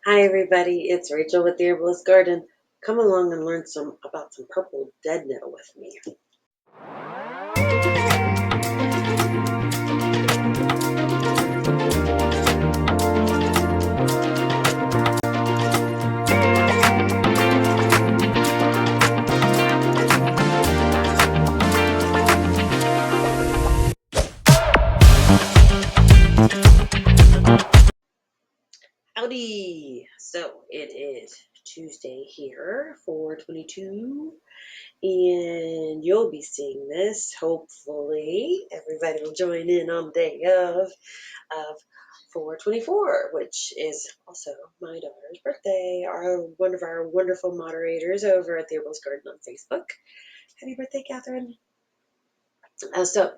Hi everybody, it's Rachel with the Herbalist Garden. Come along and learn about some purple dead nettle with me. Howdy! So it is Tuesday here, 4/22, and you'll be seeing this. Hopefully, everybody will join in on the day of 4/24, which is also my daughter's birthday. One of our wonderful moderators over at the Herbalist Garden on Facebook. Happy birthday, Catherine! So,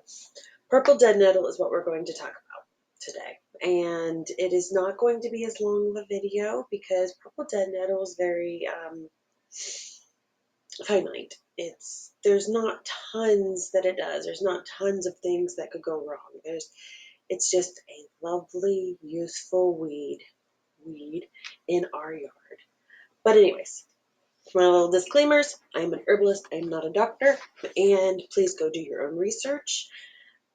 purple dead nettle is what we're going to talk about today. And it is not going to be as long of a video because purple dead nettle is very finite. There's not tons that it does. There's not tons of things that could go wrong. It's just a lovely, useful weed in our yard. But anyways, my little disclaimers, I'm an herbalist, I'm not a doctor, and please go do your own research.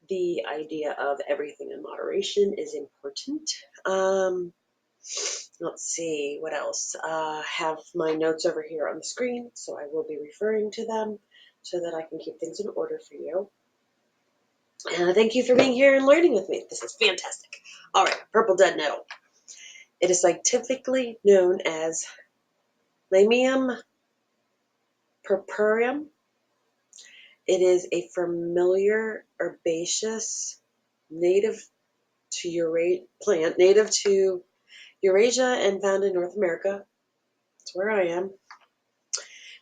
The idea of everything in moderation is important. Let's see, what else? Have my notes over here on the screen, so I will be referring to them so that I can keep things in order for you. Thank you for being here and learning with me. This is fantastic. All right, purple dead nettle. It is scientifically known as Lamium purpureum. It is a familiar herbaceous native to plant, native to Eurasia and found in North America. That's where I am.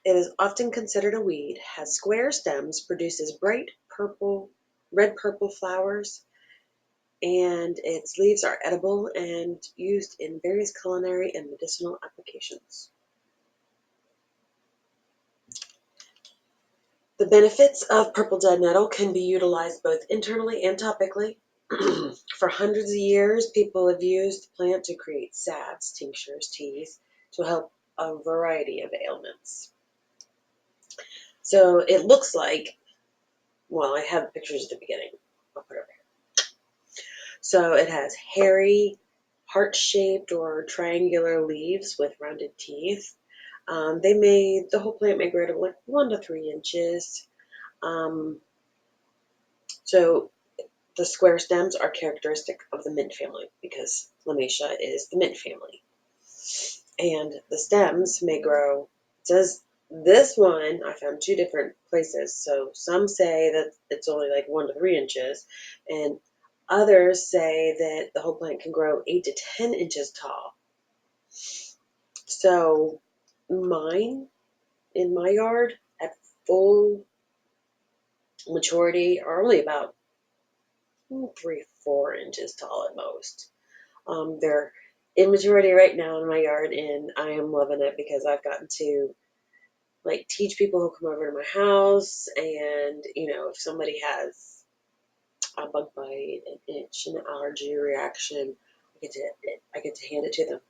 It is often considered a weed, has square stems, produces bright red-purple flowers, and its leaves are edible and used in various culinary and medicinal applications. The benefits of purple dead nettle can be utilized both internally and topically. For hundreds of years, people have used the plant to create salves, tinctures, teas to help a variety of ailments. So it looks like, well, I have pictures at the beginning. I'll put it over here. So it has hairy, heart-shaped or triangular leaves with rounded teeth. The whole plant may grow to like 1 to 3 inches. So the square stems are characteristic of the mint family because Lamiaceae is the mint family. And the stems may grow, it says this one, I found 2 different places. So some say that it's only like 1 to 3 inches, and others say that the whole plant can grow 8 to 10 inches tall. So mine in my yard at full maturity are only about 3-4 inches tall at most. They're in maturity right now in my yard, and I am loving it because I've gotten to like teach people who come over to my house, and if somebody has a bug bite, an itch, an allergy reaction, I get to hand it to them,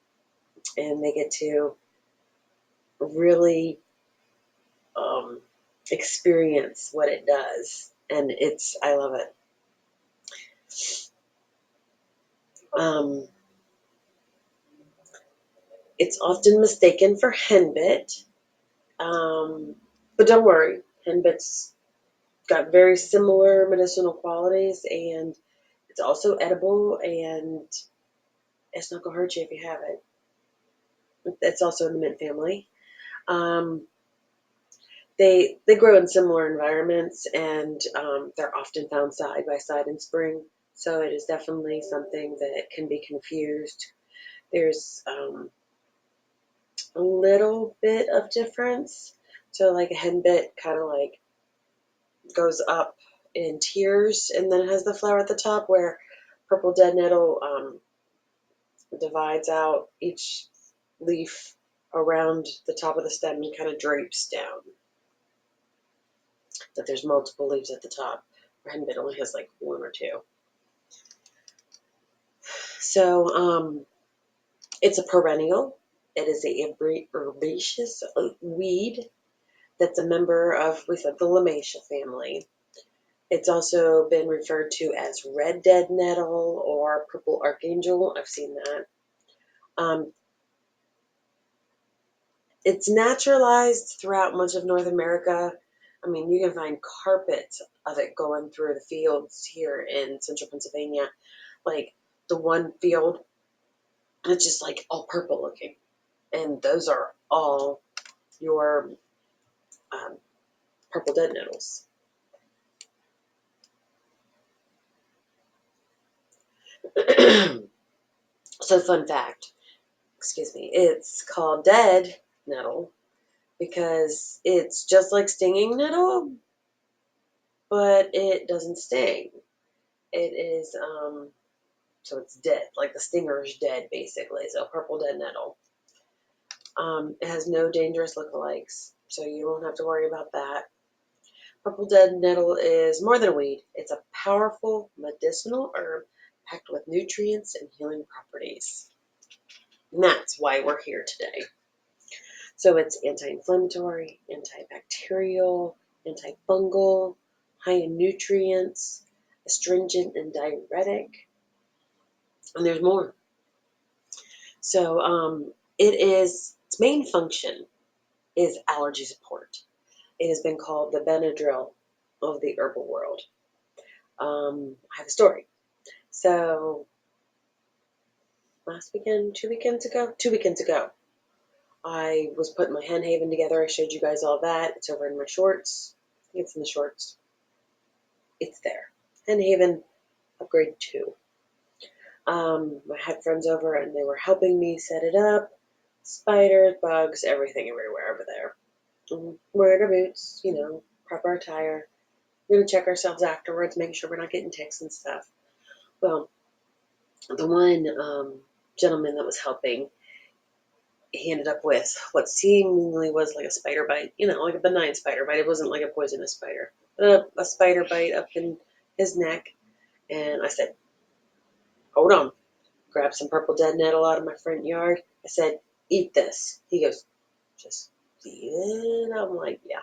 and they get to really experience what it does, and I love it. It's often mistaken for henbit, but don't worry, henbit's got very similar medicinal qualities, and it's also edible, and it's not going to hurt you if you have it. It's also in the mint family. Um, they grow in similar environments, and they're often found side by side in spring. So it is definitely something that can be confused. There's a little bit of difference. So like a henbit kind of like goes up in tiers, and then it has the flower at the top, where purple dead nettle divides out each leaf around the top of the stem and kind of drapes down. That there's multiple leaves at the top. Henbit only has like 1 or 2. So It's a perennial. It is a herbaceous weed that's a member of, we said, the Lamatia family. It's also been referred to as red dead nettle or purple archangel. I've seen that. Um, it's naturalized throughout much of North America. I mean, you can find carpets of it going through the fields here in central Pennsylvania. Like the one field, it's just like all purple looking. And those are all your um, purple dead nettles. So, fun fact, excuse me, it's called dead nettle because it's just like stinging nettle, but it doesn't sting. It is, so it's dead, like the stinger is dead basically. So, purple dead nettle. It has no dangerous lookalikes, so you don't have to worry about that. Purple dead nettle is more than a weed. It's a powerful medicinal herb packed with nutrients and healing properties. And that's why we're here today. So it's anti-inflammatory, antibacterial, antifungal, high in nutrients, astringent and diuretic, and there's more. So its main function is allergy support. It has been called the benedryl of the herbal world. I have a story. So last weekend, 2 weekends ago, I was putting my hen haven together. I showed you guys all that. It's over in my shorts. I think it's in the shorts. It's there. Hen haven upgrade 2. I had friends over and they were helping me set it up. Spiders, bugs, everything everywhere over there. Wear our boots, proper attire. We're going to check ourselves afterwards, make sure we're not getting ticks and stuff. Well, the one gentleman that was helping, he ended up with what seemingly was like a spider bite, like a benign spider bite. It wasn't like a poisonous spider, but a spider bite up in his neck. And I said, hold on. Grabbed some purple dead nettle out of my front yard. I said, eat this. He goes, just eat it? I'm like, yeah.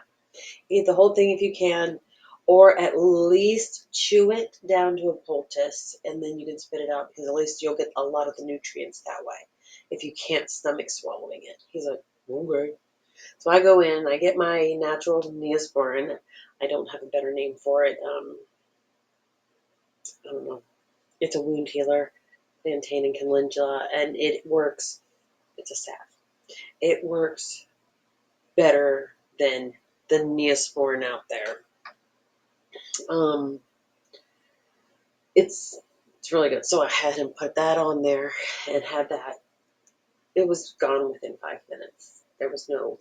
Eat the whole thing if you can, or at least chew it down to a poultice, and then you can spit it out because at least you'll get a lot of the nutrients that way if you can't stomach swallowing it. He's like, okay. So I go in, I get my natural Neosporin. I don't have a better name for it. I don't know. It's a wound healer, Plantain and Calendula, and it works. It's a salve. It works better than the Neosporin out there. Um, it's really good. So I had him put that on there and had that. It was gone within 5 minutes. There was no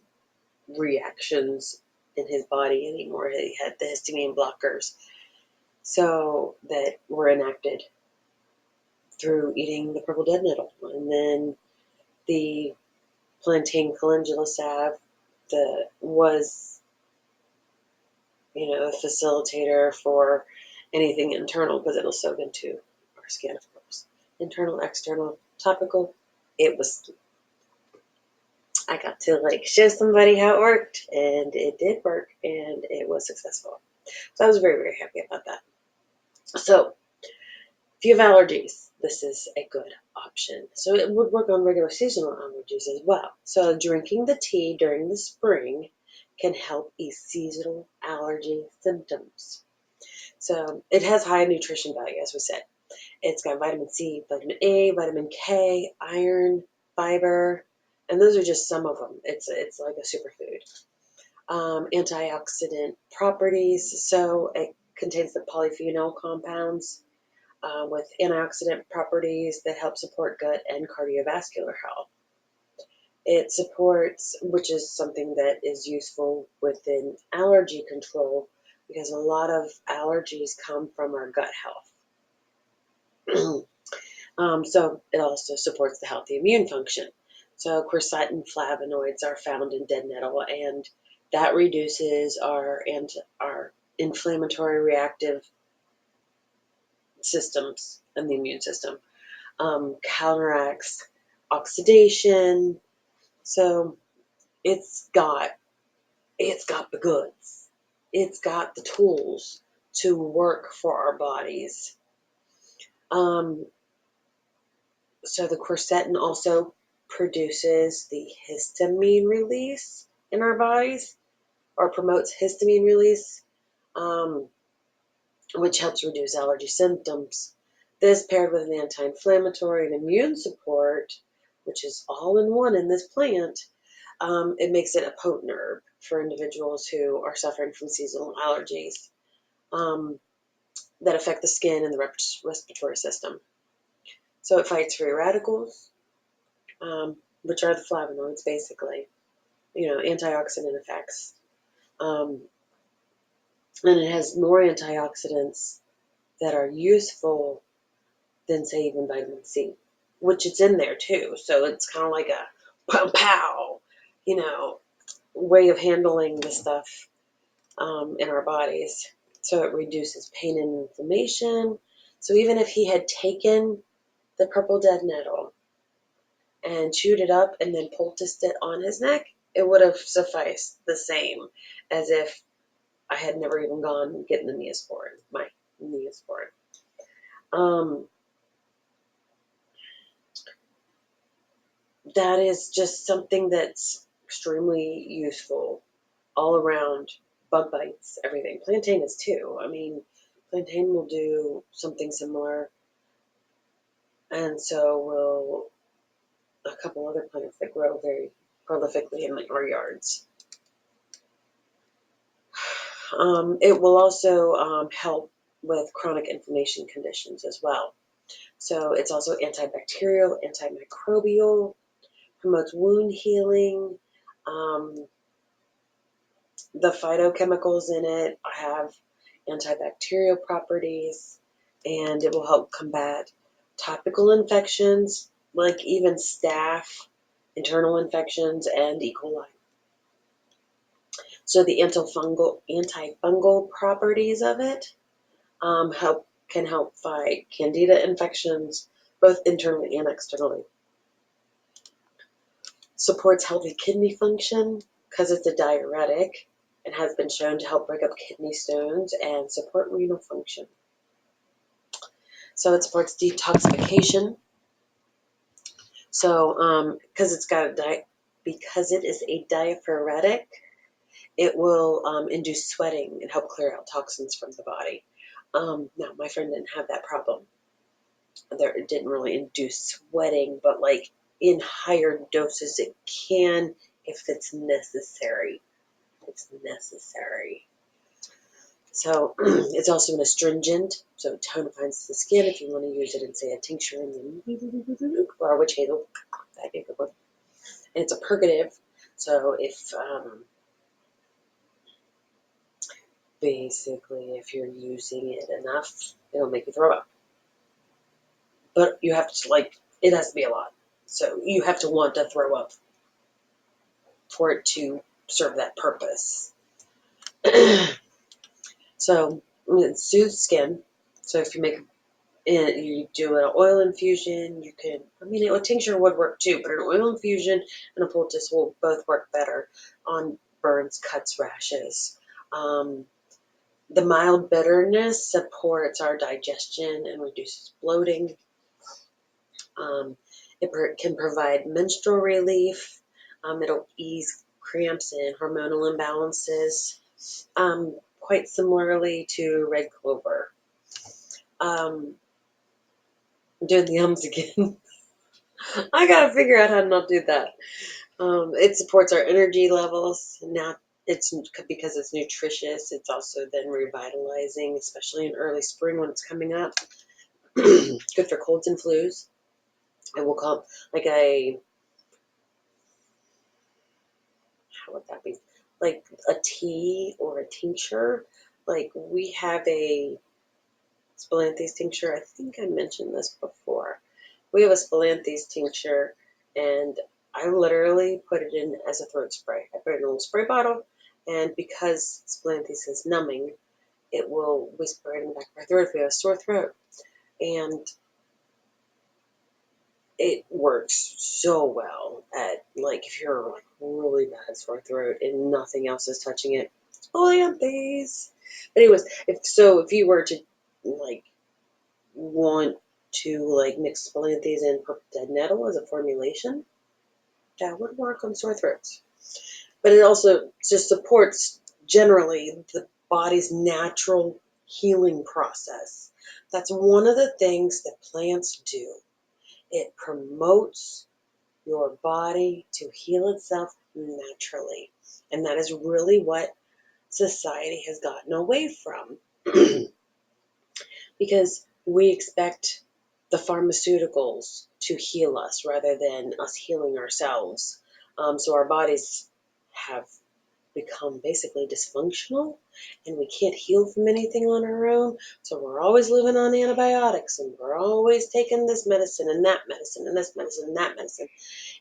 reactions in his body anymore. He had the histamine blockers, so that were enacted through eating the purple dead nettle, and then the plantain calendula salve that was, a facilitator for anything internal because it'll soak into our skin, of course. Internal, external, topical. It was, I got to show somebody how it worked, and it did work, and it was successful. So I was very, very happy about that. So if you have allergies, this is a good option. So it would work on regular seasonal allergies as well. So drinking the tea during the spring can help ease seasonal allergy symptoms. So it has high nutrition value, as we said. It's got vitamin C, vitamin A, vitamin K, iron, fiber, and those are just some of them. It's like a superfood. Antioxidant properties, so it contains the polyphenol compounds with antioxidant properties that help support gut and cardiovascular health. It supports, which is something that is useful within allergy control because a lot of allergies come from our gut health. So it also supports the healthy immune function. So quercetin flavonoids are found in dead nettle, and that reduces our inflammatory reactive systems and the immune system. Counteracts oxidation. So it's got the goods. It's got the tools to work for our bodies. Um, so the quercetin also produces the histamine release in our bodies, or promotes histamine release, um, which helps reduce allergy symptoms. This, paired with an anti-inflammatory and immune support, which is all in one in this plant, it makes it a potent herb for individuals who are suffering from seasonal allergies that affect the skin and the respiratory system. So it fights free radicals, which are the flavonoids, basically, antioxidant effects. Um, and it has more antioxidants that are useful than, say, even vitamin C, which it's in there too. So it's kind of like a pow pow, you know, way of handling the stuff in our bodies. So it reduces pain and inflammation. So even if he had taken the purple dead nettle and chewed it up and then poulticed it on his neck, it would have sufficed the same as if I had never even gone getting the Neosporin, my Neosporin. That is just something that's extremely useful all around. Bug bites, everything. Plantain is too. I mean, plantain will do something similar, and so will a couple other plants that grow very prolifically in our yards. It will also help with chronic inflammation conditions as well. So it's also antibacterial, antimicrobial, promotes wound healing. Um, the phytochemicals in it have antibacterial properties, and it will help combat topical infections, like even staph, internal infections, and E. coli. So the antifungal properties of it can help fight candida infections, both internally and externally. Supports healthy kidney function because it's a diuretic and has been shown to help break up kidney stones and support renal function. So it supports detoxification. So because because it is a diaphoretic, it will induce sweating and help clear out toxins from the body. Now, my friend didn't have that problem. It didn't really induce sweating, but like in higher doses, it can if it's necessary. It's necessary. So it's also an astringent, so it tonifies the skin if you want to use it in, say, a tincture or a witch hazel. That'd be a good one. And it's a purgative, so if you're using it enough, it'll make you throw up. But you have to, it has to be a lot. So you have to want to throw up for it to serve that purpose. So it soothes skin. So if you do an oil infusion, a tincture would work too, but an oil infusion and a poultice will both work better on burns, cuts, rashes. The mild bitterness supports our digestion and reduces bloating. It can provide menstrual relief. It'll ease cramps and hormonal imbalances, quite similarly to red clover. I'm doing the ums again. I gotta figure out how to not do that. It supports our energy levels. Now, it's because it's nutritious. It's also then revitalizing, especially in early spring when it's coming up. Good for colds and flus. It will come how would that be? Like a tea or a tincture. Like we have a Spilanthes tincture. I think I mentioned this before. We have a Spilanthes tincture, and I literally put it in as a throat spray. I put it in a little spray bottle, and because Spilanthes is numbing, it will whisper in the back of my throat if we have a sore throat. And it works so well at, like, if you're like really bad sore throat and nothing else is touching it. Plant-based. But anyways, if you were to like want to like mix plant-based and purple dead nettle as a formulation, that would work on sore throats. But it also just supports generally the body's natural healing process. That's one of the things that plants do. It promotes your body to heal itself naturally. And that is really what society has gotten away from. Because we expect the pharmaceuticals to heal us rather than us healing ourselves. So our bodies have become basically dysfunctional and we can't heal from anything on our own. So we're always living on antibiotics and we're always taking this medicine and that medicine and this medicine and that medicine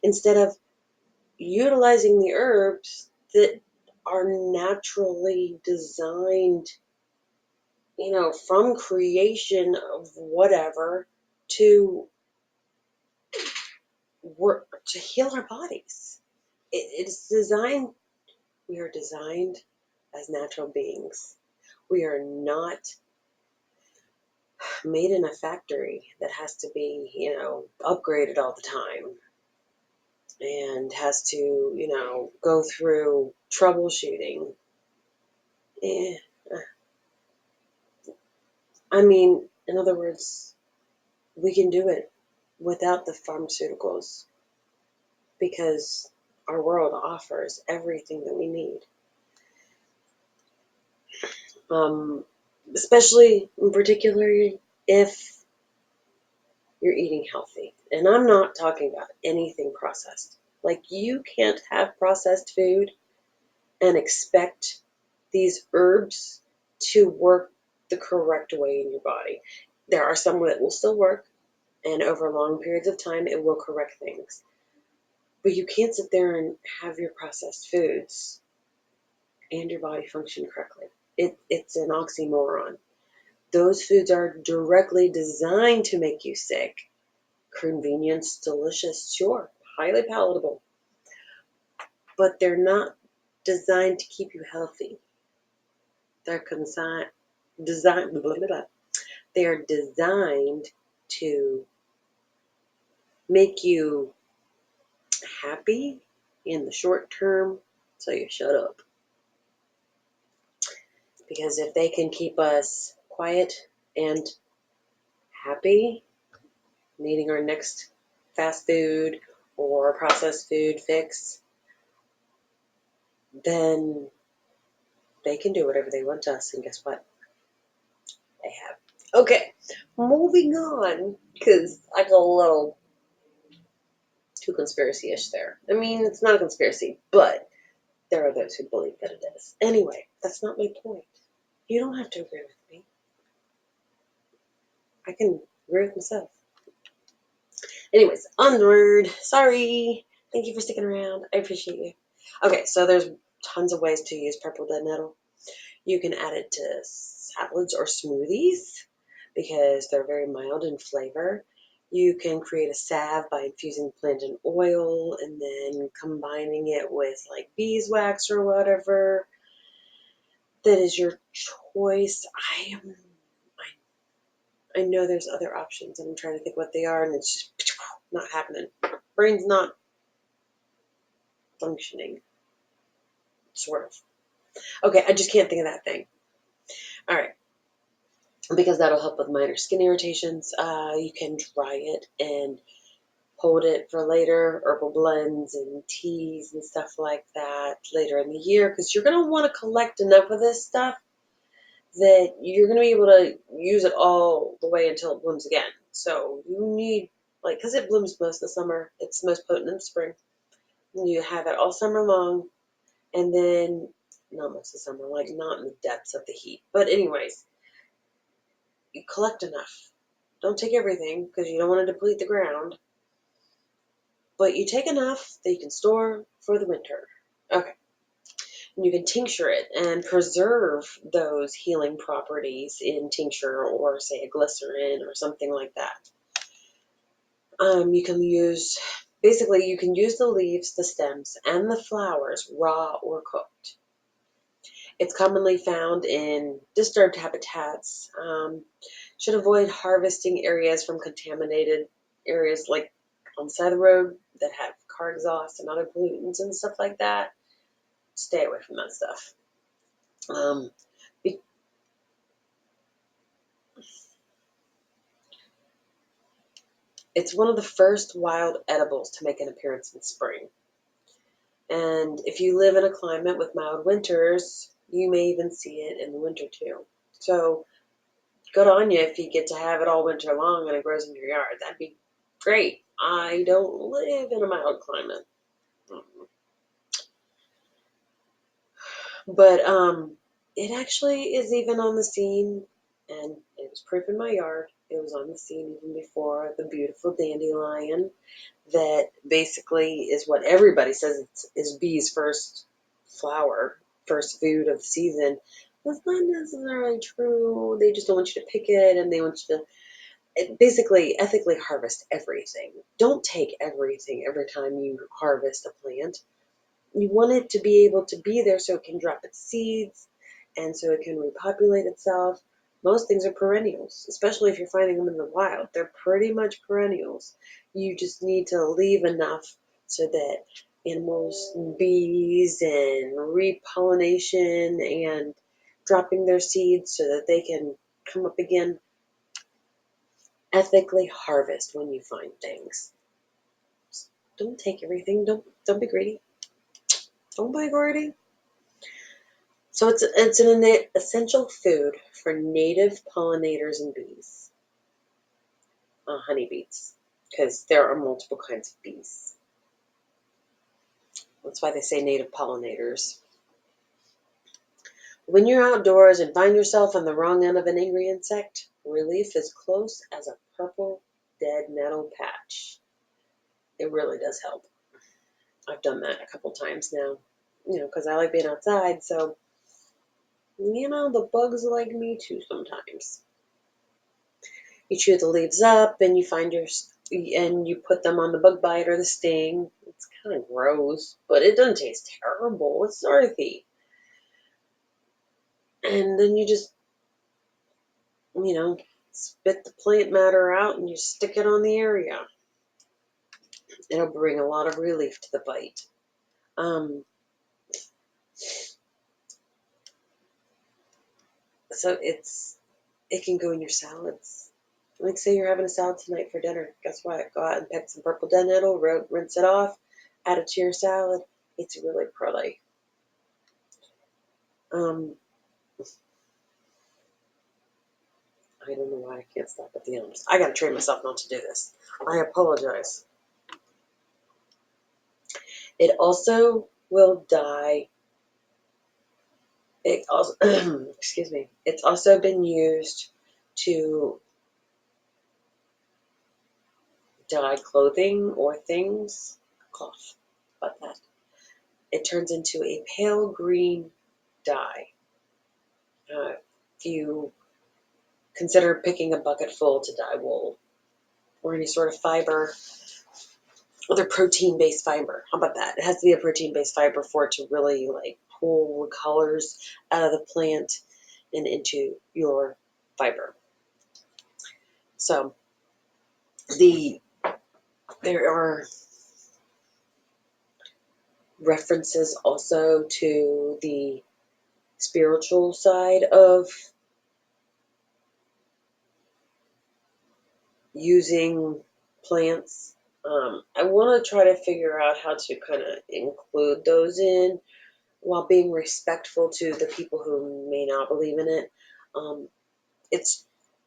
instead of utilizing the herbs that are naturally designed, from creation of whatever to work to heal our bodies. It's designed, we are designed as natural beings. We are not made in a factory that has to be, upgraded all the time and has to, go through troubleshooting. Eh, I mean, in other words, we can do it without the pharmaceuticals because our world offers everything that we need. Um, Especially in particular if you're eating healthy. And I'm not talking about anything processed. Like, you can't have processed food and expect these herbs to work the correct way in your body. There are some that will still work, and over long periods of time, it will correct things. But you can't sit there and have your processed foods and your body function correctly. It's an oxymoron. Those foods are directly designed to make you sick. Convenience, delicious, sure, highly palatable. But they're not designed to keep you healthy. They're designed, blah, blah, blah. They're designed to make you happy in the short term, so you shut up. Because if they can keep us quiet and happy, needing our next fast food or processed food fix, then they can do whatever they want to us. And guess what? They have. Okay, moving on, because I got a little too conspiracy-ish there. I mean, it's not a conspiracy, but there are those who believe that it is. Anyway, that's not my point. You don't have to agree with me. I can agree with myself. Anyways, onward. Sorry. Thank you for sticking around. I appreciate you. Okay, so there's tons of ways to use purple dead nettle. You can add it to salads or smoothies because they're very mild in flavor. You can create a salve by infusing plantain oil and then combining it with like beeswax or whatever. That is your choice. I know there's other options and I'm trying to think what they are and it's just not happening. Brain's not functioning. Sort of. Okay, I just can't think of that thing. All right. Because that'll help with minor skin irritations. You can dry it and hold it for later, herbal blends and teas and stuff like that later in the year, because you're going to want to collect enough of this stuff that you're going to be able to use it all the way until it blooms again. So you need, because it blooms most of the summer, it's most potent in the spring. You have it all summer long, and then, not most of the summer, not in the depths of the heat. But anyways, you collect enough. Don't take everything because you don't want to deplete the ground. But you take enough that you can store for the winter. Okay. And you can tincture it and preserve those healing properties in tincture or, say, a glycerin or something like that. You can use, basically, you can use the leaves, the stems, and the flowers raw or cooked. It's commonly found in disturbed habitats. Should avoid harvesting areas from contaminated areas like on the side of the road that have car exhaust and other pollutants and stuff like that. Stay away from that stuff. Um, it's one of the first wild edibles to make an appearance in spring. And if you live in a climate with mild winters, you may even see it in the winter too. So good on you if you get to have it all winter long and it grows in your yard. That'd be great. I don't live in a mild climate. But it actually is even on the scene, and it was proof in my yard. It was on the scene even before the beautiful dandelion that basically is what everybody says is bees' first flower, first food of the season. That's not necessarily true. They just don't want you to pick it, and they want you to basically ethically harvest everything. Don't take everything every time you harvest a plant. You want it to be able to be there so it can drop its seeds and so it can repopulate itself. Most things are perennials, especially if you're finding them in the wild. They're pretty much perennials. You just need to leave enough so that animals, bees, and repollination and dropping their seeds so that they can come up again. Ethically harvest when you find things. Don't take everything. Don't be greedy. Don't be greedy. So it's an essential food for native pollinators and bees, honeybees, because there are multiple kinds of bees. That's why they say native pollinators. When you're outdoors and find yourself on the wrong end of an angry insect, relief is close as a purple dead nettle patch. It really does help. I've done that a couple times now, because I like being outside, so, the bugs like me too sometimes. You chew the leaves up and you put them on the bug bite or the sting. It's kind of gross, but it doesn't taste terrible. It's earthy. And then you just, spit the plant matter out and you stick it on the area. It'll bring a lot of relief to the bite. Um, so it can go in your salads. Like say you're having a salad tonight for dinner. Guess what? Go out and pick some purple dead nettle, rinse it off, add it to your salad. It's really pretty. Um, I don't know why I can't stop at the ends. I gotta train myself not to do this. I apologize. It also will dye. It also, excuse me. It's also been used to dye clothing or things. Cloth. About that. It turns into a pale green dye. If you consider picking a bucket full to dye wool or any sort of fiber, other protein-based fiber. How about that? It has to be a protein-based fiber for it to really pull the colors out of the plant and into your fiber. So there are references also to the spiritual side of using plants. I want to try to figure out how to kind of include those in while being respectful to the people who may not believe in it. Um, it's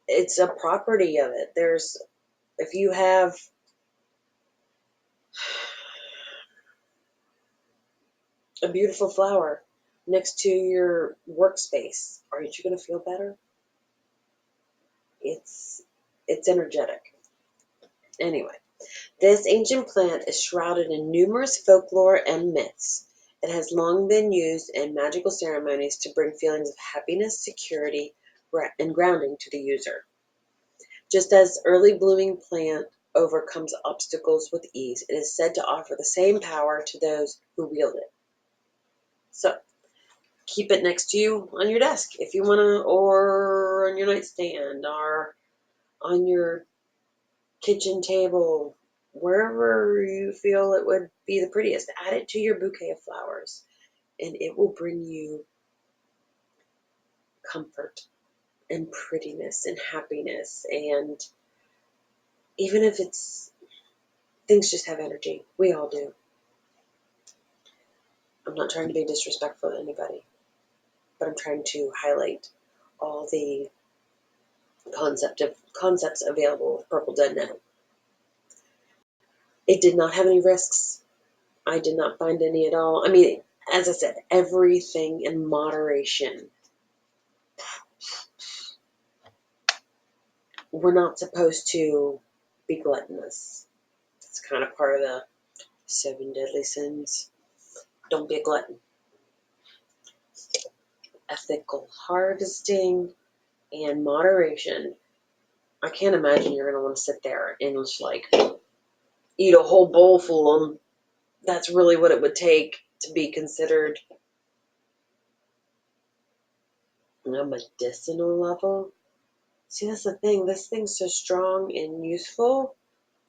it's a property of it. If you have a beautiful flower next to your workspace, aren't you going to feel better? It's energetic. Anyway, this ancient plant is shrouded in numerous folklore and myths. It has long been used in magical ceremonies to bring feelings of happiness, security, and grounding to the user. Just as early blooming plant overcomes obstacles with ease. It is said to offer the same power to those who wield it. So keep it next to you on your desk if you want to, or on your nightstand, or on your kitchen table, wherever you feel it would be the prettiest. Add it to your bouquet of flowers, and it will bring you comfort and prettiness and happiness. And even if it's things just have energy, we all do. I'm not trying to be disrespectful to anybody, but I'm trying to highlight all the concepts available with Purple Dead Nettle. It did not have any risks. I did not find any at all. I mean, as I said, everything in moderation. We're not supposed to be gluttonous. It's kind of part of the 7 deadly sins. Don't be a glutton. Ethical harvesting and moderation. I can't imagine you're going to want to sit there and just like eat a whole bowl full of them. That's really what it would take to be considered on a medicinal level. See, that's the thing. This thing's so strong and useful.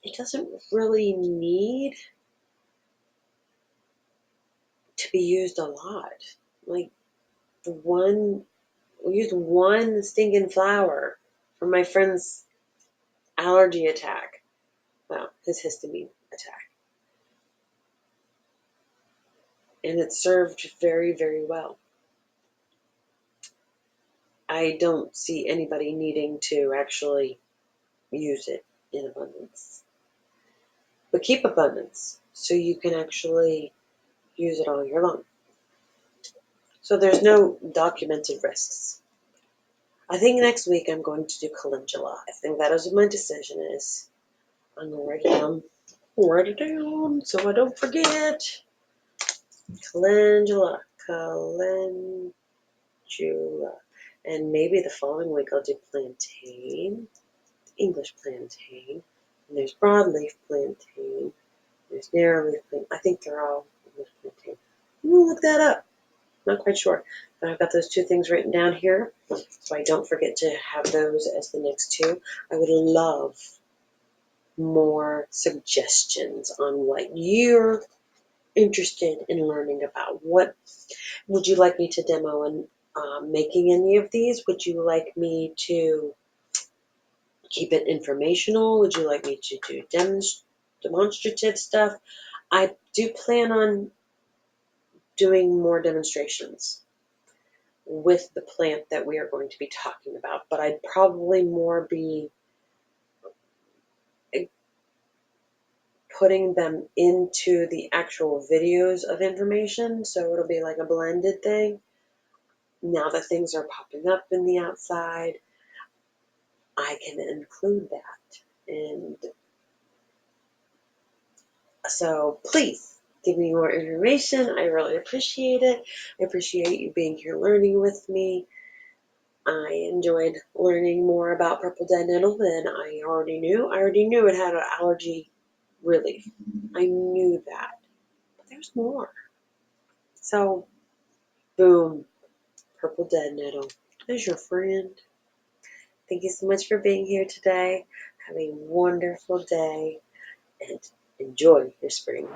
It doesn't really need to be used a lot. Like we used one stinking flower for my friend's allergy attack. Well, his histamine attack. And it served very, very well. I don't see anybody needing to actually use it in abundance. But keep abundance so you can actually use it all year long. So there's no documented risks. I think next week I'm going to do calendula. I think that is what my decision is. I'm going to write it down. Write it down so I don't forget. Calendula. And maybe the following week I'll do plantain, English plantain. And there's broadleaf plantain. There's narrowleaf plantain. I think they're all English plantain. We'll look that up. Not quite sure. But I've got those 2 things written down here, so I don't forget to have those as the next 2. I would love more suggestions on what you're interested in learning about. What would you like me to demo in making any of these? Would you like me to keep it informational? Would you like me to do demonstrative stuff? I do plan on doing more demonstrations with the plant that we are going to be talking about, but I'd probably more be putting them into the actual videos of information, so it'll be like a blended thing. Now that things are popping up in the outside, I can include that. And so please give me more information. I really appreciate it. I appreciate you being here learning with me. I enjoyed learning more about Purple Dead Nettle than I already knew. I already knew it had an allergy relief. I knew that. But there's more. So, boom. Purple Dead Nettle. There's your friend. Thank you so much for being here today. Have a wonderful day and enjoy your spring.